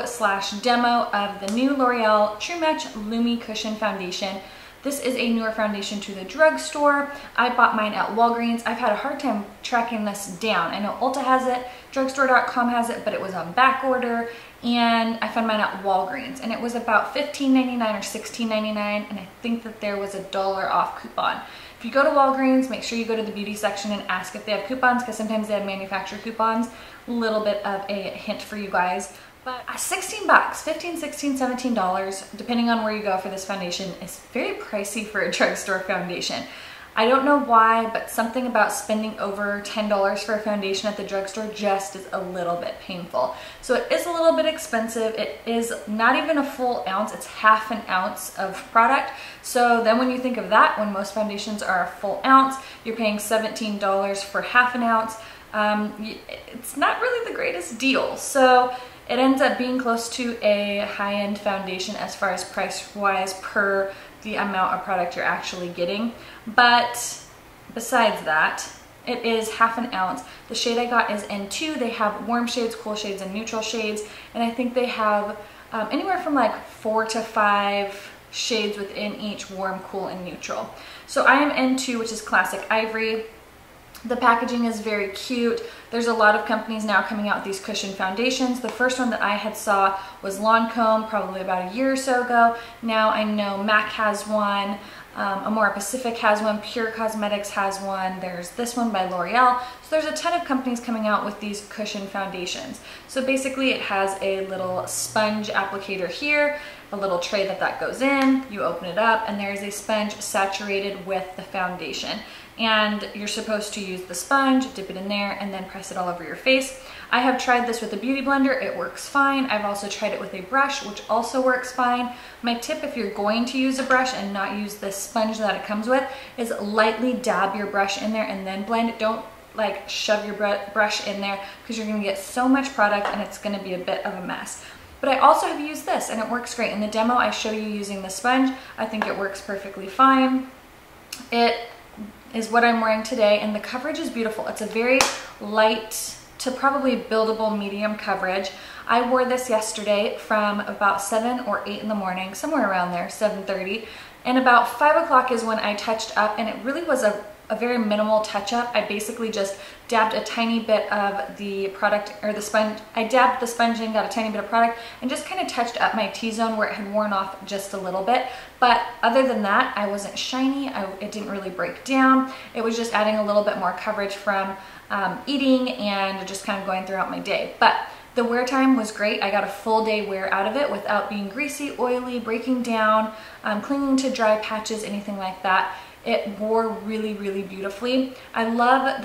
review/demo of the new L'Oreal True Match Lumi Cushion Foundation. This is a newer foundation to the drugstore. I bought mine at Walgreens. I've had a hard time tracking this down. I know Ulta has it, drugstore.com has it, but it was on back order, and I found mine at Walgreens, and it was about $15.99 or $16.99, and I think that there was a $1 off coupon. If you go to Walgreens, make sure you go to the beauty section and ask if they have coupons, because sometimes they have manufacturer coupons. A little bit of a hint for you guys. But $16, $15, $16, $17, depending on where you go for this foundation, is very pricey for a drugstore foundation. I don't know why, but something about spending over $10 for a foundation at the drugstore just is a little bit painful. So it is a little bit expensive. It is not even a full ounce, it's half an ounce of product. So then when you think of that, when most foundations are a full ounce, you're paying $17 for half an ounce. It's not really the greatest deal. So it ends up being close to a high-end foundation as far as price-wise per the amount of product you're actually getting. But besides that, it is half an ounce. The shade I got is N2. They have warm shades, cool shades, and neutral shades. And I think they have anywhere from like 4 to 5 shades within each: warm, cool, and neutral. So I am N2, which is classic ivory. The packaging is very cute. There's a lot of companies now coming out with these cushion foundations. The first one that I had saw was Lancome probably about a year or so ago. Now I know MAC has one, Amore Pacific has one, Pure Cosmetics has one, there's this one by L'Oreal. So there's a ton of companies coming out with these cushion foundations. So basically it has a little sponge applicator here, a little tray that goes in, you open it up, and there's a sponge saturated with the foundation. And you're supposed to use the sponge, dip it in there, and then press it all over your face. I have tried this with a beauty blender, it works fine. I've also tried it with a brush, which also works fine. My tip, if you're going to use a brush and not use the sponge that it comes with, is lightly dab your brush in there and then blend it. Don't like shove your brush in there, because you're gonna get so much product and it's gonna be a bit of a mess. But I also have used this and it works great. In the demo, I show you using the sponge. I think it works perfectly fine. It is what I'm wearing today, and the coverage is beautiful. It's a very light to probably buildable medium coverage. I wore this yesterday from about 7 or 8 in the morning, somewhere around there, 7:30, and about 5 o'clock is when I touched up, and it really was a very minimal touch up. I basically just dabbed a tiny bit of the product, or the sponge. I dabbed the sponge in, got a tiny bit of product, and just kind of touched up my T-zone where it had worn off just a little bit. But other than that, I wasn't shiny. It didn't really break down. It was just adding a little bit more coverage from eating and just kind of going throughout my day. But the wear time was great. I got a full day wear out of it without being greasy, oily, breaking down, clinging to dry patches, anything like that. It wore really, really beautifully. I love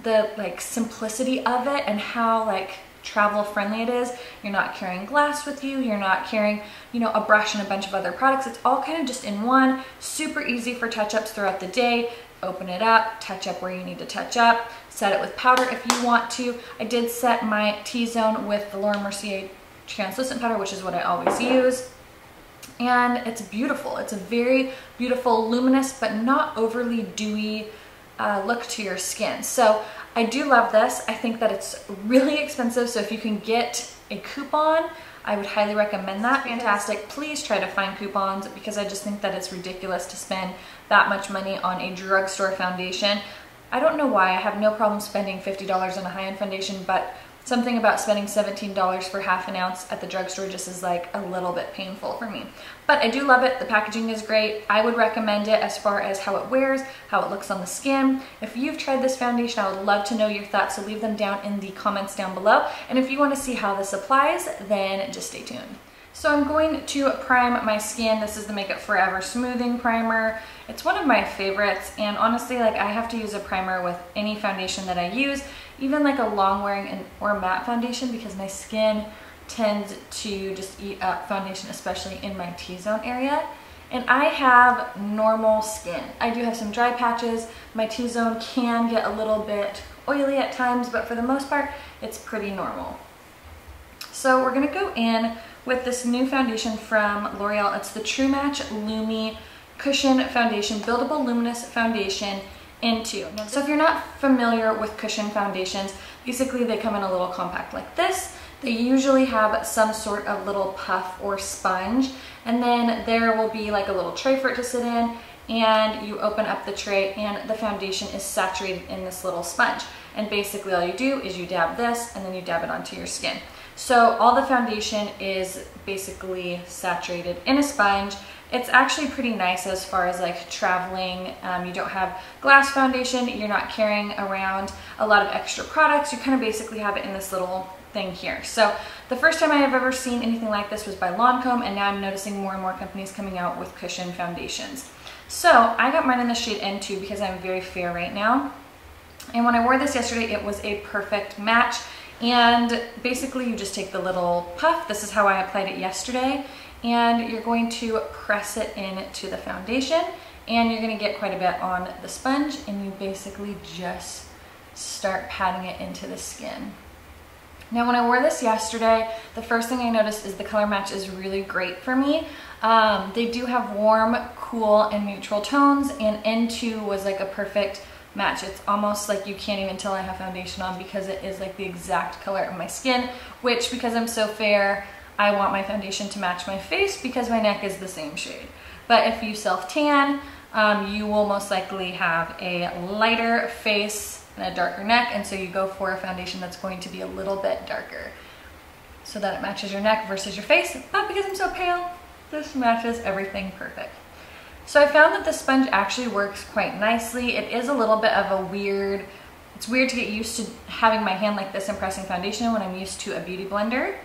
the like simplicity of it and how like travel friendly it is. You're not carrying glass with you. You're not carrying, you know, a brush and a bunch of other products. It's all kind of just in one. Super easy for touch-ups throughout the day. Open it up, touch up where you need to touch up, set it with powder if you want to. I did set my T-zone with the Laura Mercier translucent powder, which is what I always use. And it's beautiful. It's a very beautiful, luminous, but not overly dewy look to your skin. So I do love this. I think that it's really expensive. So if you can get a coupon, I would highly recommend that. Fantastic. Please try to find coupons, because I just think that it's ridiculous to spend that much money on a drugstore foundation. I don't know why. I have no problem spending $50 on a high-end foundation, but something about spending $17 for half an ounce at the drugstore just is like a little bit painful for me. But I do love it. The packaging is great. I would recommend it as far as how it wears, how it looks on the skin. If you've tried this foundation, I would love to know your thoughts, so leave them down in the comments down below. And if you want to see how this applies, then just stay tuned. So I'm going to prime my skin. This is the Makeup Forever Smoothing Primer. It's one of my favorites, and honestly, like, I have to use a primer with any foundation that I use, even like a long wearing or matte foundation, because my skin tends to just eat up foundation, especially in my T-zone area. And I have normal skin. I do have some dry patches. My T-zone can get a little bit oily at times, but for the most part, it's pretty normal. So we're gonna go in with this new foundation from L'Oreal. It's the True Match Lumi Cushion Foundation, Buildable Luminous Foundation in 2. So if you're not familiar with cushion foundations, basically they come in a little compact like this. They usually have some sort of little puff or sponge, and then there will be like a little tray for it to sit in, and you open up the tray and the foundation is saturated in this little sponge. And basically all you do is you dab this and then you dab it onto your skin. So all the foundation is basically saturated in a sponge. It's actually pretty nice as far as like traveling. You don't have glass foundation, you're not carrying around a lot of extra products. You kind of basically have it in this little thing here. So the first time I have ever seen anything like this was by Lancome, and now I'm noticing more and more companies coming out with cushion foundations. So I got mine in the shade N2 because I'm very fair right now. And when I wore this yesterday, it was a perfect match. And basically you just take the little puff. This is how I applied it yesterday. And you're going to press it into the foundation, and you're going to get quite a bit on the sponge, and you basically just start patting it into the skin. Now when I wore this yesterday, the first thing I noticed is the color match is really great for me. They do have warm, cool, and neutral tones, and N2 was like a perfect match. It's almost like you can't even tell I have foundation on because it is like the exact color of my skin, which, because I'm so fair, I want my foundation to match my face because my neck is the same shade. But if you self-tan, you will most likely have a lighter face and a darker neck, and so you go for a foundation that's going to be a little bit darker so that it matches your neck versus your face. But because I'm so pale, this matches everything perfect. So I found that the sponge actually works quite nicely. It is a little bit of a weird, it's weird to get used to having my hand like this and pressing foundation when I'm used to a beauty blender.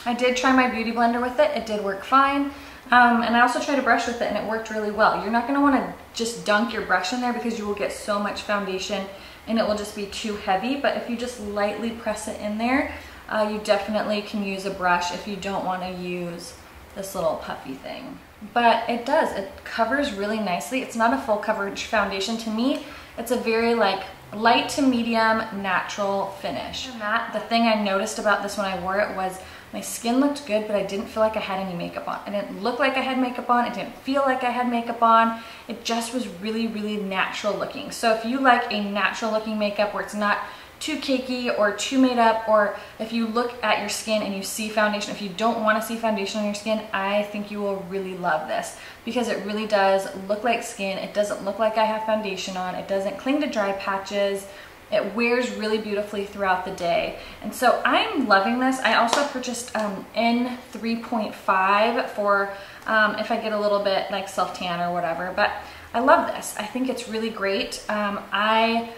I did try my beauty blender with it. It did work fine. And I also tried a brush with it and it worked really well. You're not going to want to just dunk your brush in there because you will get so much foundation and it will just be too heavy. But if you just lightly press it in there, you definitely can use a brush if you don't want to use this little puffy thing. But it does, it covers really nicely. It's not a full coverage foundation to me. It's a very like light to medium natural finish. And that, the thing I noticed about this when I wore it was my skin looked good, but I didn't feel like I had any makeup on. I didn't look like I had makeup on. It didn't feel like I had makeup on. It just was really, really natural looking. So if you like a natural looking makeup where it's not too cakey or too made up, or if you look at your skin and you see foundation, if you don't want to see foundation on your skin, I think you will really love this because it really does look like skin. It doesn't look like I have foundation on. It doesn't cling to dry patches. It wears really beautifully throughout the day. And so I'm loving this. I also purchased N3.5 for if I get a little bit like self-tan or whatever, but I love this. I think it's really great. I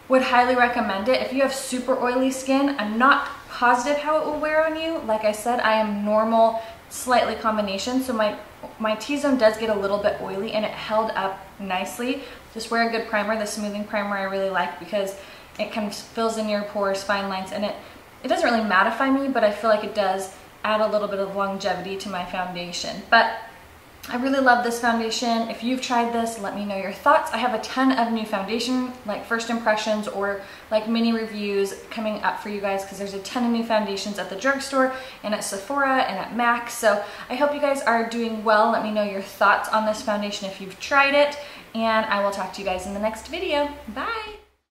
would highly recommend it. If you have super oily skin, I'm not positive how it will wear on you. Like I said, I am normal, slightly combination, so my T-zone does get a little bit oily and it held up nicely. Just wear a good primer. The smoothing primer I really like because it kind of fills in your pores, fine lines, and it doesn't really mattify me, but I feel like it does add a little bit of longevity to my foundation. But I really love this foundation. If you've tried this, let me know your thoughts. I have a ton of new foundation, like first impressions or like mini reviews coming up for you guys because there's a ton of new foundations at the drugstore and at Sephora and at MAC. So I hope you guys are doing well. Let me know your thoughts on this foundation if you've tried it, and I will talk to you guys in the next video. Bye!